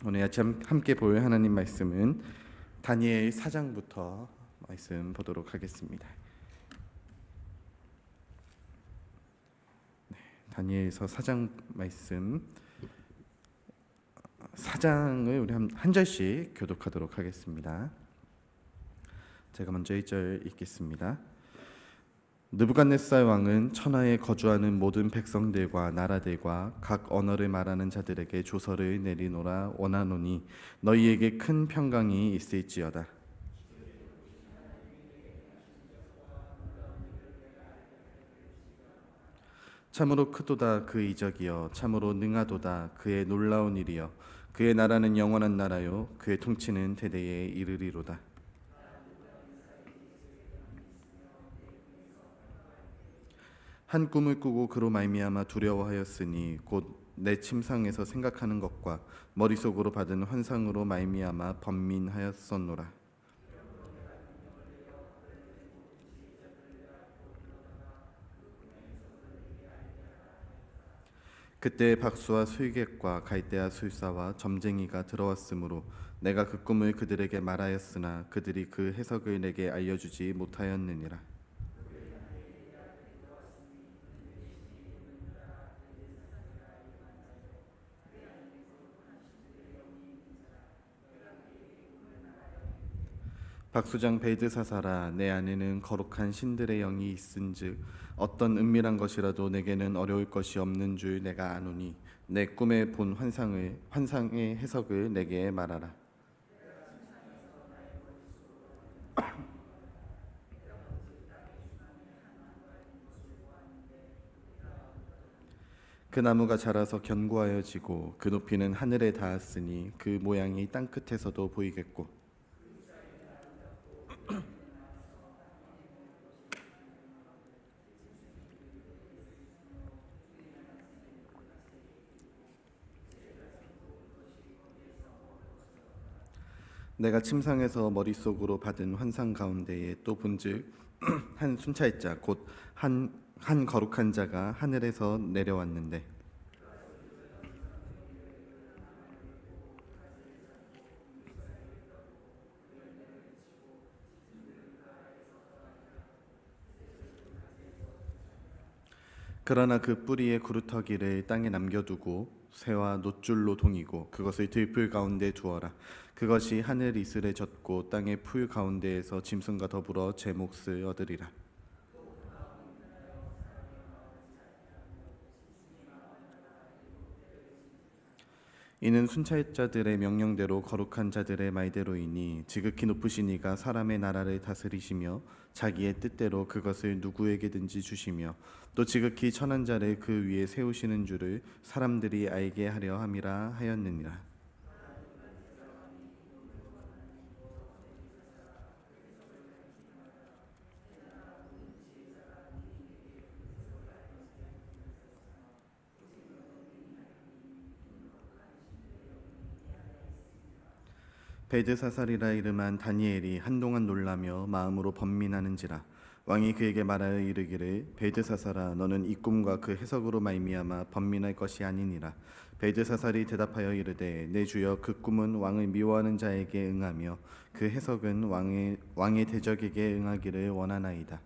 오늘 아침 함께 볼 하나님 말씀은 다니엘 4장부터 말씀 보도록 하겠습니다. 다니엘서 4장 말씀 4장을 우리 한 절씩 교독하도록 하겠습니다. 제가 먼저 1절 읽겠습니다. 느부갓네살 왕은 천하에 거주하는 모든 백성들과 나라들과 각 언어를 말하는 자들에게 조서를 내리노라 원하노니 너희에게 큰 평강이 있을지어다. 참으로 크도다 그 이적이여 참으로 능하도다 그의 놀라운 일이여 그의 나라는 영원한 나라요 그의 통치는 대대에 이르리로다. 한 꿈을 꾸고 그로 말미암아 두려워하였으니 곧 내 침상에서 생각하는 것과 머릿속으로 받은 환상으로 말미암아 번민하였었노라. 그때 박수와 술객과 갈대아 술사와 점쟁이가 들어왔으므로 내가 그 꿈을 그들에게 말하였으나 그들이 그 해석을 내게 알려주지 못하였느니라. 박수장 벨드사사라 내 안에는 거룩한 신들의 영이 있은즉 어떤 은밀한 것이라도 내게는 어려울 것이 없는 줄 내가 아노니 내 꿈에 본 환상의 해석을 내게 말하라. 그 나무가 자라서 견고하여 지고 그 높이는 하늘에 닿았으니 그 모양이 땅 끝에서도 보이겠고 내가 침상에서 머릿속으로 받은 환상 가운데에 또 본즉 한 순찰자 곧 한 거룩한 자가 하늘에서 내려왔는데 그러나 그 뿌리의 구루터기를 땅에 남겨두고 새와 놋줄로 동이고 그것을 들풀 가운데 두어라. 그것이 하늘 이슬에 젖고 땅의 풀 가운데에서 짐승과 더불어 제 몫을 얻으리라. 이는 순찰자들의 명령대로 거룩한 자들의 말대로이니 지극히 높으신 이가 사람의 나라를 다스리시며 자기의 뜻대로 그것을 누구에게든지 주시며 또 지극히 천한 자를 그 위에 세우시는 줄을 사람들이 알게 하려 함이라 하였느니라. 벨드사살이라 이름한 다니엘이 한동안 놀라며 마음으로 번민하는지라 왕이 그에게 말하여 이르기를 벨드사살아 너는 이 꿈과 그 해석으로 말미암아 번민할 것이 아니니라. 벨드사살이 대답하여 이르되 내 주여 그 꿈은 왕을 미워하는 자에게 응하며 그 해석은 왕의 대적에게 응하기를 원하나이다.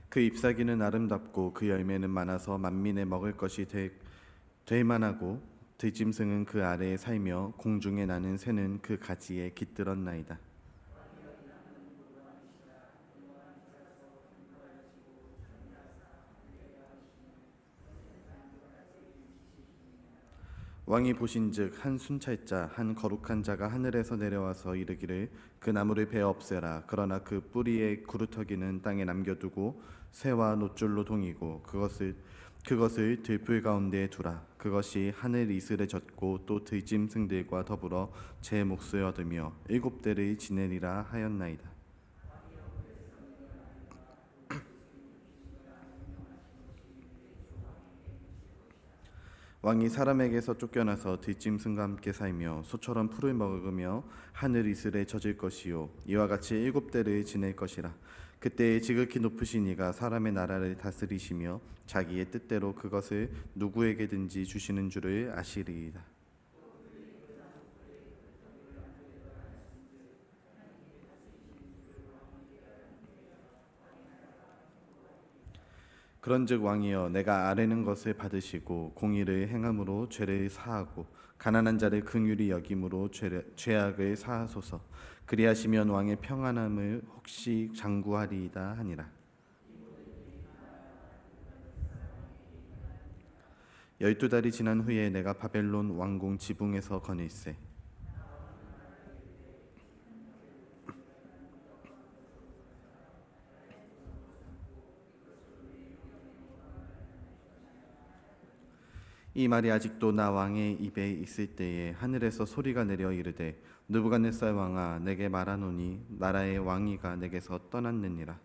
그 잎사귀는 아름답고 그 열매는 많아서 만민에 먹을 것이 될 만하고 들짐승은 그 아래에 살며 공중에 나는 새는 그 가지에 깃들었나이다. 왕이 보신즉 한 순찰자 한 거룩한 자가 하늘에서 내려와서 이르기를 그 나무를 베어 없애라. 그러나 그 뿌리의 구루터기는 땅에 남겨두고 새와 놋줄로 동이고 그것을 들풀 가운데에 두라. 그것이 하늘 이슬에 젖고 또 들짐승들과 더불어 제 몫을 얻으며 7대를 지내리라 하였나이다. 왕이 사람에게서 쫓겨나서 들짐승과 함께 살며 소처럼 풀을 먹으며 하늘 이슬에 젖을 것이요 이와 같이 7대를 지낼 것이라. 그때에 지극히 높으신 이가 사람의 나라를 다스리시며 자기의 뜻대로 그것을 누구에게든지 주시는 줄을 아시리이다. 그런즉 왕이여 내가 아뢰는 것을 받으시고 공의를 행함으로 죄를 사하고 가난한 자를 긍휼히 여김으로 죄악을 사하소서. 그리하시면 왕의 평안함을 혹시 장구하리이다 하니라. 12달이 지난 후에 내가 바벨론 왕궁 지붕에서 거닐세. 이 말이 아직도 나 왕의 입에 있을 때에 하늘에서 소리가 내려 이르되 느부갓네살 왕아 내게 말하노니 나라의 왕위가 내게서 떠났느니라.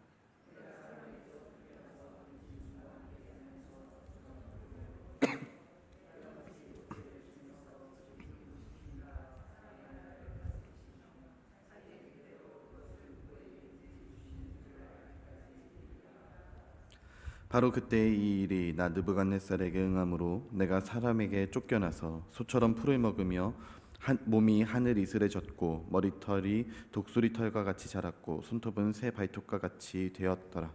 바로 그때의 이 일이 나 느부갓네살에게 응함으로 내가 사람에게 쫓겨나서 소처럼 풀을 먹으며 몸이 하늘 이슬에 젖고 머리털이 독수리 털과 같이 자랐고 손톱은 새 발톱과 같이 되었더라.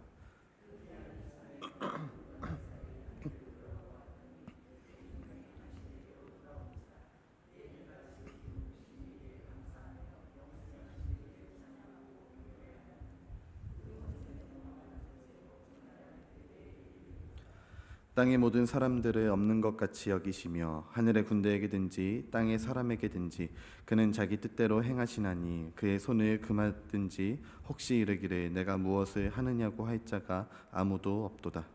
땅의 모든 사람들을 없는 것 같이 여기시며 하늘의 군대에게든지 땅의 사람에게든지 그는 자기 뜻대로 행하시나니 그의 손을 금하든지 혹시 이르기를 내가 무엇을 하느냐고 할 자가 아무도 없도다.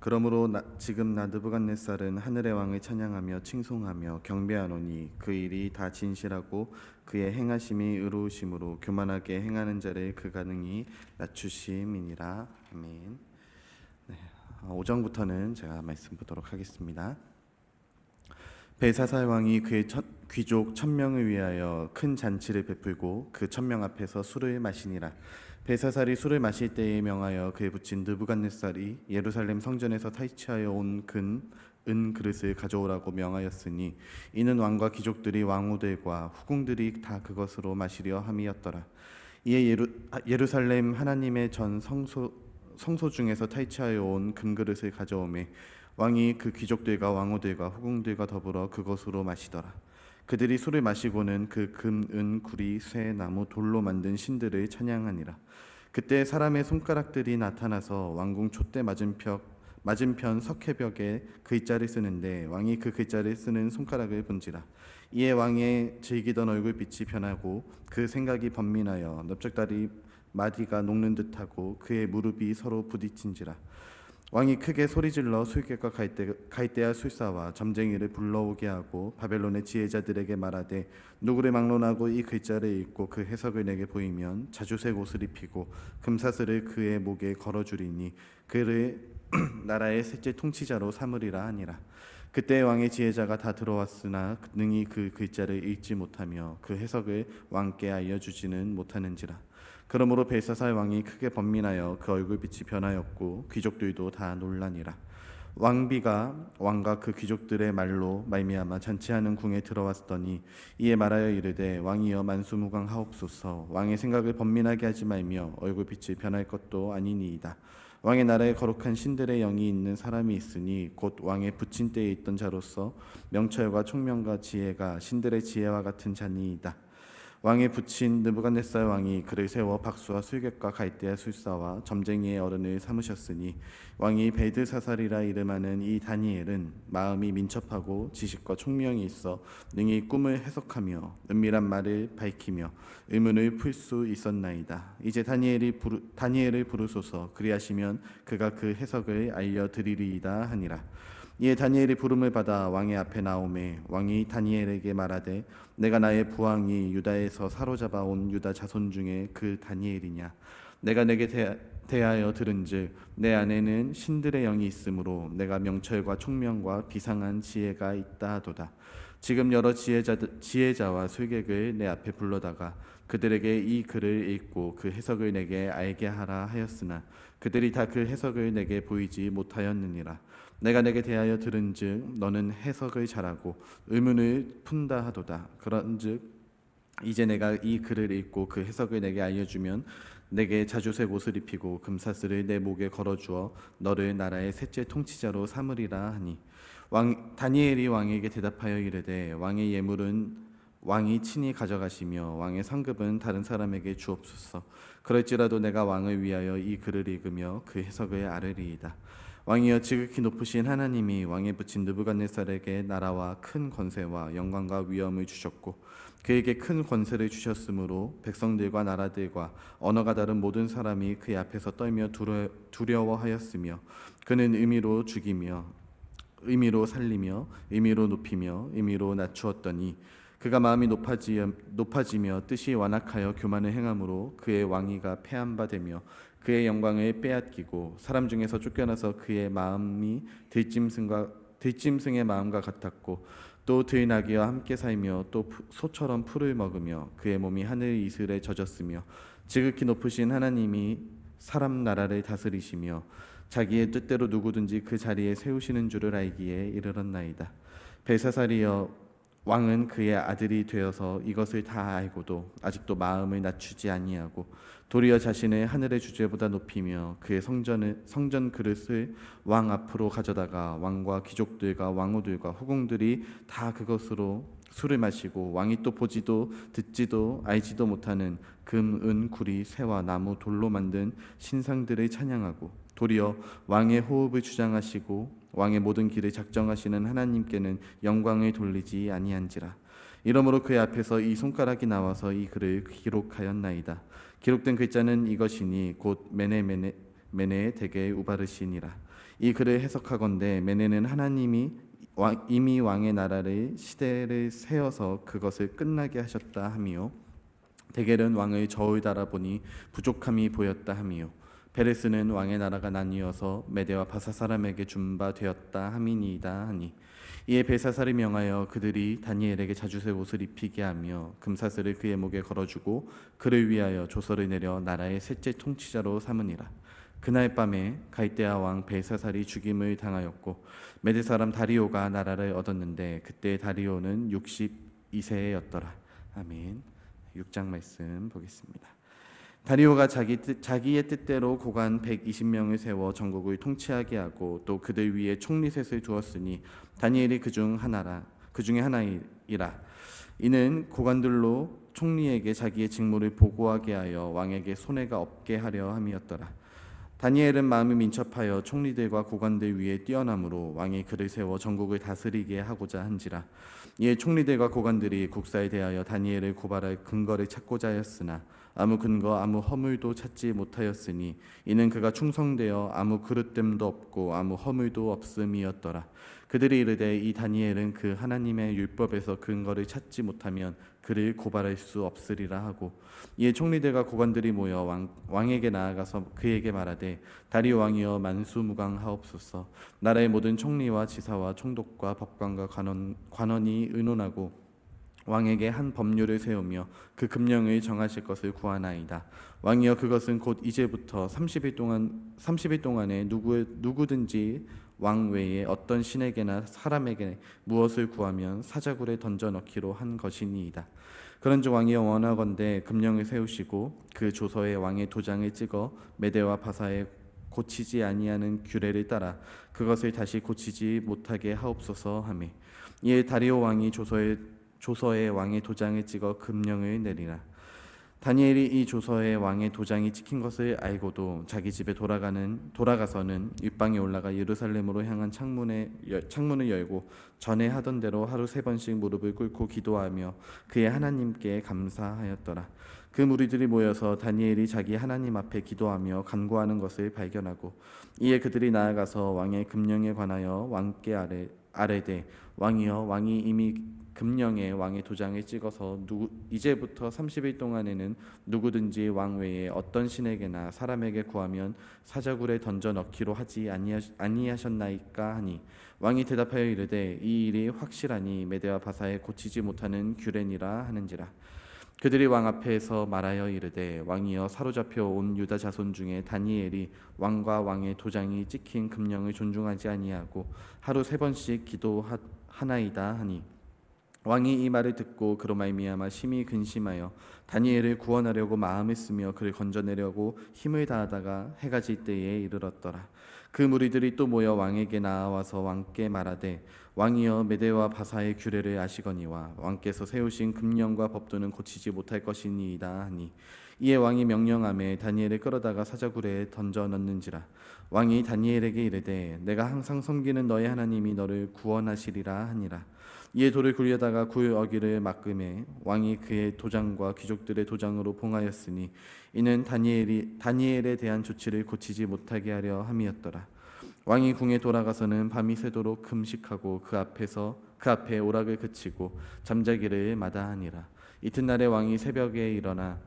그러므로 지금 나 느부갓네살은 하늘의 왕을 찬양하며 칭송하며 경배하노니 그 일이 다 진실하고 그의 행하심이 의로우심으로 교만하게 행하는 자를 그가 능히 낮추심이니라. 아멘. 네, 5장부터는 제가 말씀 보도록 하겠습니다. 벨사살 왕이 그의 귀족 1000명을 위하여 큰 잔치를 베풀고 그 1000명 앞에서 술을 마시니라. 벨사살이 술을 마실 때에 명하여 그에 붙인 느부갓네살이 예루살렘 성전에서 탈취하여 온 은 그릇을 가져오라고 명하였으니 이는 왕과 귀족들이 왕후들과 후궁들이 다 그것으로 마시려 함이었더라. 이에 예루살렘 하나님의 전 성소 중에서 탈취하여 온 금그릇을 가져오매 왕이 그 귀족들과 왕후들과 후궁들과 더불어 그것으로 마시더라. 그들이 술을 마시고는 그 금, 은, 구리, 쇠, 나무, 돌로 만든 신들을 찬양하니라. 그때 사람의 손가락들이 나타나서 왕궁 촛대 맞은편 석회벽에 글자를 쓰는데 왕이 그 글자를 쓰는 손가락을 본지라. 이에 왕의 즐기던 얼굴빛이 변하고 그 생각이 번민하여 넓적다리 마디가 녹는 듯하고 그의 무릎이 서로 부딪힌지라. 왕이 크게 소리질러 술객과 갈대아 술사와 점쟁이를 불러오게 하고 바벨론의 지혜자들에게 말하되 누구를 막론하고 이 글자를 읽고 그 해석을 내게 보이면 자주색 옷을 입히고 금사슬을 그의 목에 걸어주리니 그를 나라의 셋째 통치자로 삼으리라 하니라. 그때 왕의 지혜자가 다 들어왔으나 능히 그 글자를 읽지 못하며 그 해석을 왕께 알려주지는 못하는지라. 그러므로 벨사살 왕이 크게 번민하여 그 얼굴빛이 변하였고 귀족들도 다 놀라니라. 왕비가 왕과 그 귀족들의 말로 말미암아 잔치하는 궁에 들어왔더니 이에 말하여 이르되 왕이여 만수무강하옵소서. 왕의 생각을 번민하게 하지 말며 얼굴빛이 변할 것도 아니니이다. 왕의 나라에 거룩한 신들의 영이 있는 사람이 있으니 곧 왕의 부친 때에 있던 자로서 명철과 총명과 지혜가 신들의 지혜와 같은 자니이다. 왕의 부친 느부갓네살 왕이 그를 세워 박수와 술객과 갈대아 술사와 점쟁이의 어른을 삼으셨으니 왕이 벨드사살이라 이름하는 이 다니엘은 마음이 민첩하고 지식과 총명이 있어 능히 꿈을 해석하며 은밀한 말을 밝히며 의문을 풀 수 있었나이다. 이제 다니엘을 부르소서. 그리하시면 그가 그 해석을 알려드리리이다 하니라. 이에 다니엘이 부름을 받아 왕의 앞에 나오매 왕이 다니엘에게 말하되 내가 나의 부왕이 유다에서 사로잡아 온 유다 자손 중에 그 다니엘이냐. 내가 내게 대하여 들은즉 내 안에는 신들의 영이 있으므로 내가 명철과 총명과 비상한 지혜가 있다 하도다. 지금 여러 지혜자와 술객을 내 앞에 불러다가 그들에게 이 글을 읽고 그 해석을 내게 알게 하라 하였으나 그들이 다 그 해석을 내게 보이지 못하였느니라. 내가 내게 대하여 들은즉 너는 해석을 잘하고 의문을 푼다 하도다. 그런즉 이제 내가 이 글을 읽고 그 해석을 내게 알려주면 내게 자주색 옷을 입히고 금사슬을 내 목에 걸어주어 너를 나라의 셋째 통치자로 삼으리라 하니 다니엘이 왕에게 대답하여 이르되 왕의 예물은 왕이 친히 가져가시며 왕의 상급은 다른 사람에게 주옵소서. 그럴지라도 내가 왕을 위하여 이 글을 읽으며 그 해석을 아뢰리이다. 왕이여 지극히 높으신 하나님이 왕의 부친 느부갓네살에게 나라와 큰 권세와 영광과 위엄을 주셨고 그에게 큰 권세를 주셨으므로 백성들과 나라들과 언어가 다른 모든 사람이 그의 앞에서 떨며 두려워하였으며 그는 의미로 죽이며 의미로 살리며 의미로 높이며 의미로 낮추었더니 그가 마음이 높아지며 뜻이 완악하여 교만을 행함으로 그의 왕위가 폐한바되며 그의 영광을 빼앗기고 사람 중에서 쫓겨나서 그의 마음이 들짐승의 마음과 같았고 또 들나귀와 함께 살며 또 소처럼 풀을 먹으며 그의 몸이 하늘 이슬에 젖었으며 지극히 높으신 하나님이 사람 나라를 다스리시며 자기의 뜻대로 누구든지 그 자리에 세우시는 줄을 알기에 이르렀나이다. 벨사살이여 왕은 그의 아들이 되어서 이것을 다 알고도 아직도 마음을 낮추지 아니하고 도리어 자신의 하늘의 주제보다 높이며 그의 성전 그릇을 왕 앞으로 가져다가 왕과 귀족들과 왕후들과 후궁들이 다 그것으로 술을 마시고 왕이 또 보지도 듣지도 알지도 못하는 금, 은, 구리, 새와 나무, 돌로 만든 신상들을 찬양하고 도리어 왕의 호흡을 주장하시고 왕의 모든 길을 작정하시는 하나님께는 영광을 돌리지 아니한지라. 이러므로 그의 앞에서 이 손가락이 나와서 이 글을 기록하였나이다. 기록된 글자는 이것이니 곧 메네 대개 우바르시니라. 이 글을 해석하건대 메네는 하나님이 이미 왕의 나라를 시대를 세어서 그것을 끝나게 하셨다 함이요 대겔은 왕의 저울 달아보니 부족함이 보였다 함이요 베레스는 왕의 나라가 나뉘어서 메대와 바사 사람에게 준 바 되었다 함이니이다 하니 이에 벨사살이 명하여 그들이 다니엘에게 자주색 옷을 입히게 하며 금사슬을 그의 목에 걸어주고 그를 위하여 조서를 내려 나라의 셋째 통치자로 삼으니라. 그날 밤에 갈대아 왕 벨사살이 죽임을 당하였고 메대 사람 다리오가 나라를 얻었는데 그때 다리오는 62세였더라. 아멘. 6장 말씀 보겠습니다. 다리오가 자기의 뜻대로 고관 120명을 세워 전국을 통치하게 하고 또 그들 위에 총리셋을 두었으니 다니엘이 그 중에 하나이라. 이는 고관들로 총리에게 자기의 직무를 보고하게 하여 왕에게 손해가 없게 하려 함이었더라. 다니엘은 마음이 민첩하여 총리들과 고관들 위에 뛰어남으로 왕이 그를 세워 전국을 다스리게 하고자 한지라. 이에 총리들과 고관들이 국사에 대하여 다니엘을 고발할 근거를 찾고자 하였으나 아무 근거 아무 허물도 찾지 못하였으니 이는 그가 충성되어 아무 그릇됨도 없고 아무 허물도 없음이었더라. 그들이 이르되 이 다니엘은 그 하나님의 율법에서 근거를 찾지 못하면 그를 고발할 수 없으리라 하고 이에 총리들과 고관들이 모여 왕에게 나아가서 그에게 말하되 다리오 왕이여 만수무강하옵소서. 나라의 모든 총리와 지사와 총독과 법관과 관원이 의논하고 왕에게 한 법률을 세우며 그 금령을 정하실 것을 구하나이다. 왕이여 그것은 곧 이제부터 30일 동안에 누구든지 왕 외에 어떤 신에게나 사람에게 무엇을 구하면 사자굴에 던져 넣기로 한 것이니이다. 그런즉 왕이여 원하건대 금령을 세우시고 그 조서에 왕의 도장을 찍어 메대와 바사에 고치지 아니하는 규례를 따라 그것을 다시 고치지 못하게 하옵소서 하매 이에 다리오 왕이 조서에 조서에 왕의 도장을 찍어 금령을 내리라. 다니엘이 이 조서에 왕의 도장이 찍힌 것을 알고도 자기 집에 돌아가서는 윗방에 올라가 예루살렘으로 향한 창문을 열고 전에 하던 대로 하루 3번씩 무릎을 꿇고 기도하며 그의 하나님께 감사하였더라. 그 무리들이 모여서 다니엘이 자기 하나님 앞에 기도하며 간구하는 것을 발견하고 이에 그들이 나아가서 왕의 금령에 관하여 왕께 아뢰되 왕이여, 왕이 이미 금령에 왕의 도장을 찍어서 이제부터 30일 동안에는 누구든지 왕 외에 어떤 신에게나 사람에게 구하면 사자굴에 던져 넣기로 하지 아니하셨나이까 하니 왕이 대답하여 이르되 이 일이 확실하니 메대와 바사에 고치지 못하는 규례니라 하는지라. 그들이 왕 앞에서 말하여 이르되 왕이여, 사로잡혀 온 유다 자손 중에 다니엘이 왕과 왕의 도장이 찍힌 금령을 존중하지 아니하고 하루 3번씩 기도하나이다 하니 왕이 이 말을 듣고 그로 말미암아 심히 근심하여 다니엘을 구원하려고 마음을 쓰며 그를 건져내려고 힘을 다하다가 해가 질 때에 이르렀더라. 그 무리들이 또 모여 왕에게 나와서 왕께 말하되 왕이여, 메대와 바사의 규례를 아시거니와 왕께서 세우신 금령과 법도는 고치지 못할 것이니이다 하니 이에 왕이 명령하매 다니엘을 끌어다가 사자굴에 던져 넣는지라. 왕이 다니엘에게 이르되 내가 항상 섬기는 너의 하나님이 너를 구원하시리라 하니라. 이에 돌을 굴려다가 굴 어기를 막음에 왕이 그의 도장과 귀족들의 도장으로 봉하였으니 이는 다니엘에 대한 조치를 고치지 못하게 하려 함이었더라. 왕이 궁에 돌아가서는 밤이 새도록 금식하고 그 앞에 오락을 그치고 잠자기를 마다하니라. 이튿날에 왕이 새벽에 일어나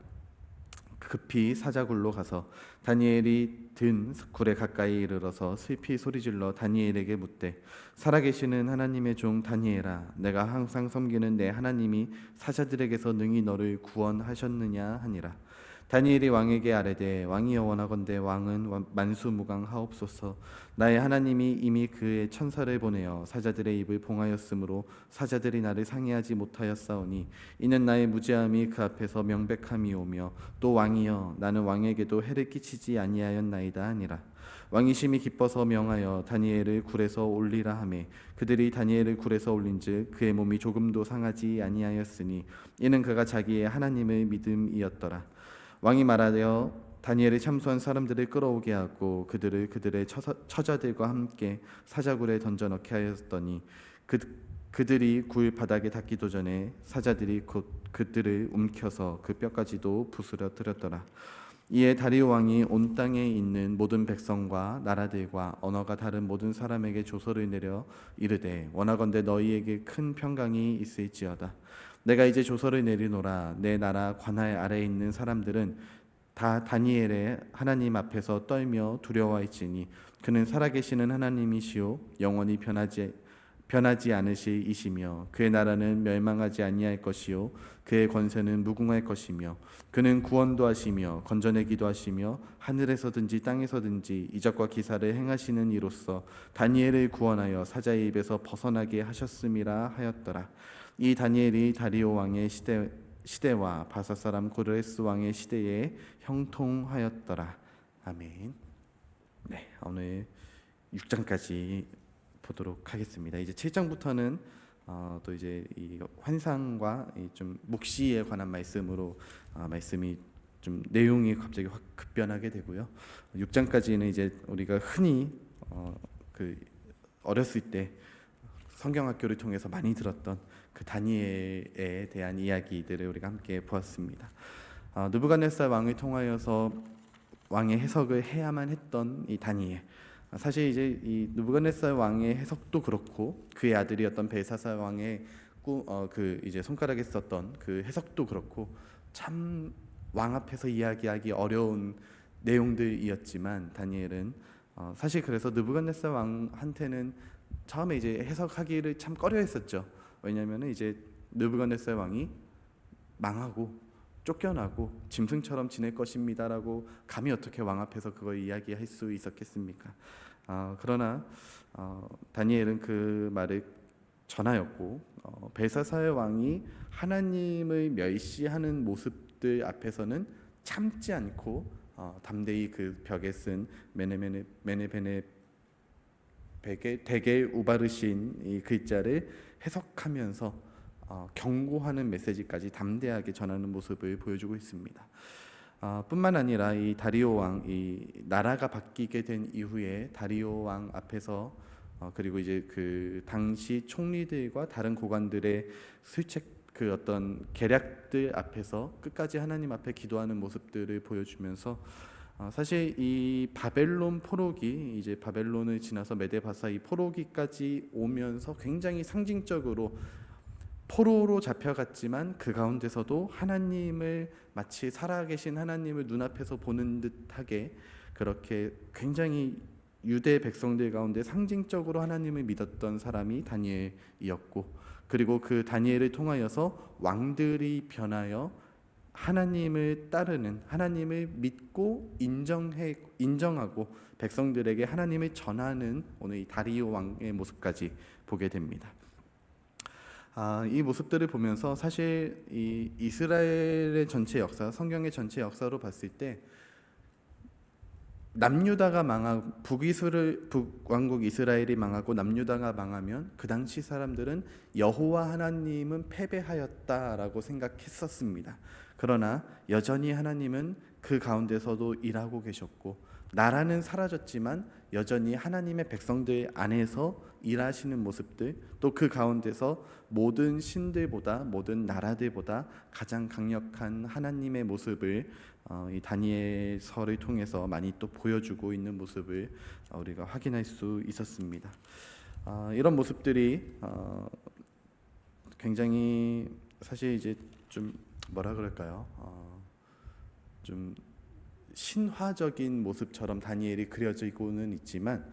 급히 사자굴로 가서 다니엘이 든 굴에 가까이 이르러서 슬피 소리질러 다니엘에게 묻되 살아계시는 하나님의 종 다니엘아, 내가 항상 섬기는 내 하나님이 사자들에게서 능히 너를 구원하셨느냐 하니라. 다니엘이 왕에게 아뢰되 왕이여, 원하건대 왕은 만수무강하옵소서. 나의 하나님이 이미 그의 천사를 보내어 사자들의 입을 봉하였으므로 사자들이 나를 상해하지 못하였사오니 이는 나의 무죄함이 그 앞에서 명백함이오며 또 왕이여, 나는 왕에게도 해를 끼치지 아니하였나이다 하니라. 왕이 심히 기뻐서 명하여 다니엘을 굴에서 올리라 하매 그들이 다니엘을 굴에서 올린즉 그의 몸이 조금도 상하지 아니하였으니 이는 그가 자기의 하나님을 믿음이었더라. 왕이 말하여 다니엘을 참수한 사람들을 끌어오게 하고 그들을 그들의 처자들과 함께 사자굴에 던져 넣게 하였더니 그들이 굴 바닥에 닿기도 전에 사자들이 곧 그들을 움켜서 그 뼈까지도 부스러뜨렸더라. 이에 다리오 왕이 온 땅에 있는 모든 백성과 나라들과 언어가 다른 모든 사람에게 조서를 내려 이르되 원하건대 너희에게 큰 평강이 있을지어다. 내가 이제 조서를 내리노라. 내 나라 관할 아래에 있는 사람들은 다 다니엘의 하나님 앞에서 떨며 두려워할지니 그는 살아계시는 하나님이시요 영원히 변하지 않으실 이시며 그의 나라는 멸망하지 아니할 것이요 그의 권세는 무궁할 것이며 그는 구원도 하시며 건져내기도 하시며 하늘에서든지 땅에서든지 이적과 기사를 행하시는 이로써 다니엘을 구원하여 사자의 입에서 벗어나게 하셨음이라 하였더라. 이 다니엘이 다리오 왕의 시대와 바사 사람 고레스 왕의 시대에 형통하였더라. 아멘. 네, 오늘 6장까지 보도록 하겠습니다. 이제 7장부터는 또 이제 이 환상과 좀 묵시에 관한 말씀으로 말씀이 좀 내용이 갑자기 확 급변하게 되고요. 6장까지는 이제 우리가 흔히 그 어렸을 때 성경학교를 통해서 많이 들었던 그 다니엘에 대한 이야기들을 우리가 함께 보았습니다. 느부갓네살 왕을 통하여서 왕의 해석을 해야만 했던 이 다니엘. 사실 이제 이 느부갓네살 왕의 해석도 그렇고 그의 아들이었던 벨사살 왕의 그 이제 손가락에 썼던 그 해석도 그렇고 참 왕 앞에서 이야기하기 어려운 내용들이었지만 다니엘은 사실 그래서 느부갓네살 왕한테는 처음에 이제 해석하기를 참 꺼려했었죠. 왜냐하면 이제 느부갓네살 왕이 망하고 쫓겨나고 짐승처럼 지낼 것입니다라고 감히 어떻게 왕 앞에서 그걸 이야기할 수 있었겠습니까? 그러나 다니엘은 그 말을 전하였고 벨사살 왕이 하나님을 멸시하는 모습들 앞에서는 참지 않고 담대히 그 벽에 쓴 메네베네 베게 우바르신 이 글자를 해석하면서 경고하는 메시지까지 담대하게 전하는 모습을 보여주고 있습니다. 뿐만 아니라 이 다리오 왕, 이 나라가 바뀌게 된 이후에 다리오 왕 앞에서 그리고 이제 그 당시 총리들과 다른 고관들의 그 어떤 계략들 앞에서 끝까지 하나님 앞에 기도하는 모습들을 보여주면서 사실 이 바벨론 포로기, 이제 바벨론을 지나서 메데바사 이 포로기까지 오면서 굉장히 상징적으로 포로로 잡혀갔지만 그 가운데서도 하나님을 마치 살아계신 하나님을 눈앞에서 보는 듯하게 그렇게 굉장히 유대 백성들 가운데 상징적으로 하나님을 믿었던 사람이 다니엘이었고, 그리고 그 다니엘을 통하여서 왕들이 변하여 하나님을 따르는, 하나님을 믿고 인정하고 백성들에게 하나님을 전하는 오늘 이 다리오 왕의 모습까지 보게 됩니다. 이 모습들을 보면서 사실 이 이스라엘의 전체 역사, 성경의 전체 역사로 봤을 때 남유다가 망하고 북왕국 이스라엘이 망하고 남유다가 망하면 그 당시 사람들은 여호와 하나님은 패배하였다라고 생각했었습니다. 그러나 여전히 하나님은 그 가운데서도 일하고 계셨고, 나라는 사라졌지만 여전히 하나님의 백성들 안에서 일하시는 모습들, 또 그 가운데서 모든 신들보다, 모든 나라들보다 가장 강력한 하나님의 모습을 이 다니엘서를 통해서 많이 또 보여주고 있는 모습을 우리가 확인할 수 있었습니다. 이런 모습들이 굉장히 사실 이제 좀 뭐라 그럴까요? 좀 신화적인 모습처럼 다니엘이 그려지고는 있지만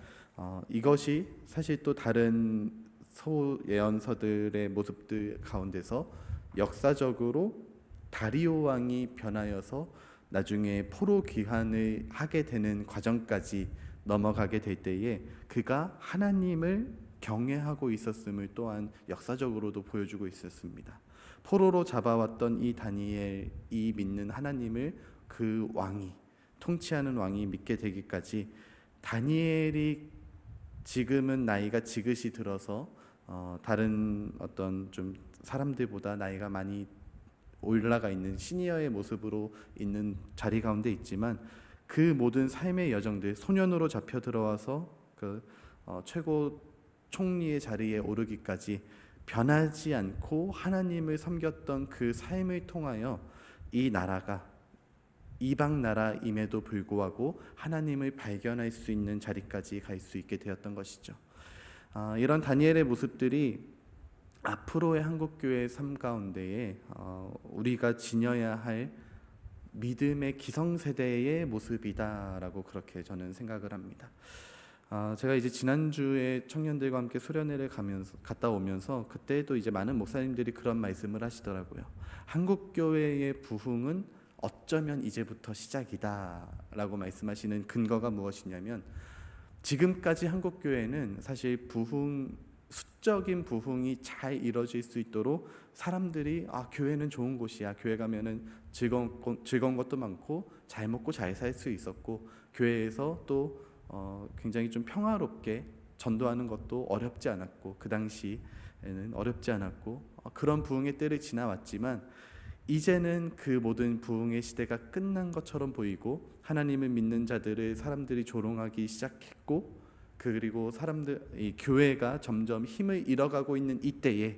이것이 사실 또 다른 소예언서들의 모습들 가운데서 역사적으로 다리오 왕이 변하여서 나중에 포로 귀환을 하게 되는 과정까지 넘어가게 될 때에 그가 하나님을 경외하고 있었음을 또한 역사적으로도 보여주고 있었습니다. 포로로 잡아왔던 이 다니엘이 믿는 하나님을 그 왕이, 통치하는 왕이 믿게 되기까지 다니엘이 지금은 나이가 지긋이 들어서 다른 어떤 좀 사람들보다 나이가 많이 올라가 있는 시니어의 모습으로 있는 자리 가운데 있지만 그 모든 삶의 여정들, 소년으로 잡혀 들어와서 그 최고 총리의 자리에 오르기까지 변하지 않고 하나님을 섬겼던 그 삶을 통하여 이 나라가 이방 나라임에도 불구하고 하나님을 발견할 수 있는 자리까지 갈 수 있게 되었던 것이죠. 이런 다니엘의 모습들이 앞으로의 한국교회의 삶 가운데에 우리가 지녀야 할 믿음의 기성세대의 모습이다라고 그렇게 저는 생각을 합니다. 제가 이제 지난주에 청년들과 함께 수련회를 갔다 오면서 그때도 이제 많은 목사님들이 그런 말씀을 하시더라고요. 한국교회의 부흥은 어쩌면 이제부터 시작이다라고 말씀하시는 근거가 무엇이냐면, 지금까지 한국교회는 사실 수적인 부흥이 잘 이루어질 수 있도록 사람들이 교회는 좋은 곳이야, 교회 가면은 즐거운 것도 많고 잘 먹고 잘 살 수 있었고 교회에서 또 굉장히 좀 평화롭게 전도하는 것도 어렵지 않았고 그 당시에는 어렵지 않았고 그런 부흥의 때를 지나왔지만 이제는 그 모든 부흥의 시대가 끝난 것처럼 보이고 하나님을 믿는 자들을 사람들이 조롱하기 시작했고, 그리고 이 교회가 점점 힘을 잃어가고 있는 이때에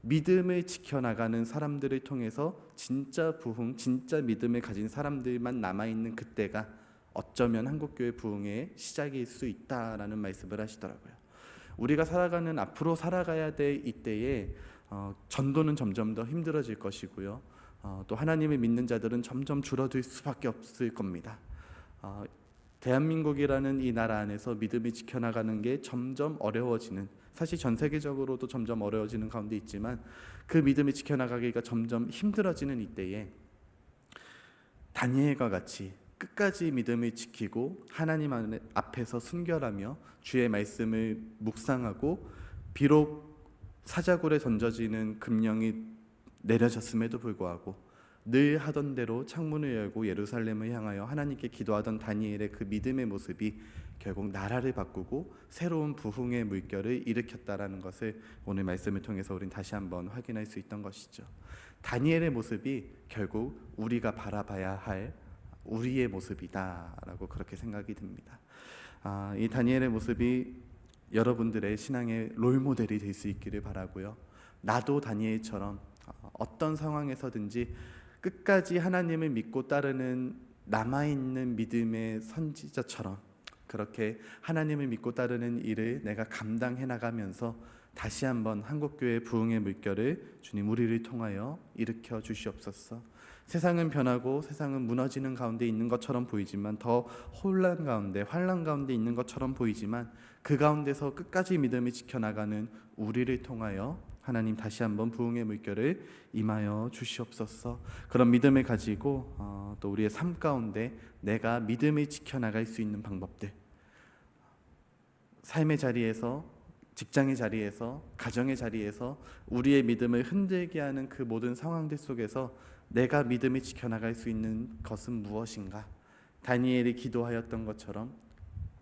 믿음을 지켜나가는 사람들을 통해서 진짜 부흥, 진짜 믿음을 가진 사람들만 남아있는 그때가 어쩌면 한국교회 부흥의 시작일 수 있다라는 말씀을 하시더라고요. 우리가 앞으로 살아가야 될 이때에 전도는 점점 더 힘들어질 것이고요. 또 하나님을 믿는 자들은 점점 줄어들 수밖에 없을 겁니다. 대한민국이라는 이 나라 안에서 믿음이 지켜나가는 게 점점 어려워지는, 사실 전 세계적으로도 점점 어려워지는 가운데 있지만 그 믿음이 지켜나가기가 점점 힘들어지는 이때에 다니엘과 같이 끝까지 믿음을 지키고 하나님 앞에서 순결하며 주의 말씀을 묵상하고, 비록 사자굴에 던져지는 금령이 내려졌음에도 불구하고 늘 하던 대로 창문을 열고 예루살렘을 향하여 하나님께 기도하던 다니엘의 그 믿음의 모습이 결국 나라를 바꾸고 새로운 부흥의 물결을 일으켰다라는 것을 오늘 말씀을 통해서 우린 다시 한번 확인할 수 있던 것이죠. 다니엘의 모습이 결국 우리가 바라봐야 할 우리의 모습이다라고 그렇게 생각이 듭니다. 이 다니엘의 모습이 여러분들의 신앙의 롤모델이 될 수 있기를 바라고요. 나도 다니엘처럼 어떤 상황에서든지 끝까지 하나님을 믿고 따르는 남아있는 믿음의 선지자처럼 그렇게 하나님을 믿고 따르는 일을 내가 감당해 나가면서 다시 한번 한국교회 부흥의 물결을 주님 우리를 통하여 일으켜 주시옵소서. 세상은 변하고 세상은 무너지는 가운데 있는 것처럼 보이지만, 더 혼란 가운데 환란 가운데 있는 것처럼 보이지만, 그 가운데서 끝까지 믿음을 지켜나가는 우리를 통하여 하나님 다시 한번 부흥의 물결을 임하여 주시옵소서. 그런 믿음을 가지고 또 우리의 삶 가운데 내가 믿음을 지켜나갈 수 있는 방법들, 삶의 자리에서, 직장의 자리에서, 가정의 자리에서 우리의 믿음을 흔들게 하는 그 모든 상황들 속에서 내가 믿음을 지켜나갈 수 있는 것은 무엇인가? 다니엘이 기도하였던 것처럼,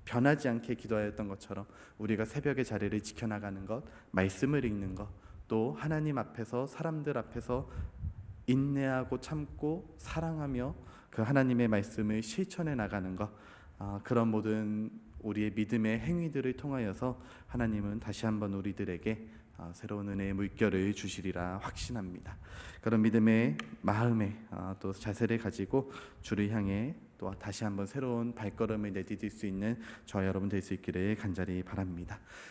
변하지 않게 기도하였던 것처럼 우리가 새벽의 자리를 지켜나가는 것, 말씀을 읽는 것, 또 하나님 앞에서, 사람들 앞에서 인내하고 참고 사랑하며 그 하나님의 말씀을 실천해 나가는 것, 그런 모든 우리의 믿음의 행위들을 통하여서 하나님은 다시 한번 우리들에게 새로운 은혜의 물결을 주시리라 확신합니다. 그런 믿음의 마음에 또 자세를 가지고 주를 향해 또 다시 한번 새로운 발걸음을 내디딜 수 있는 저와 여러분 될 수 있기를 간절히 바랍니다.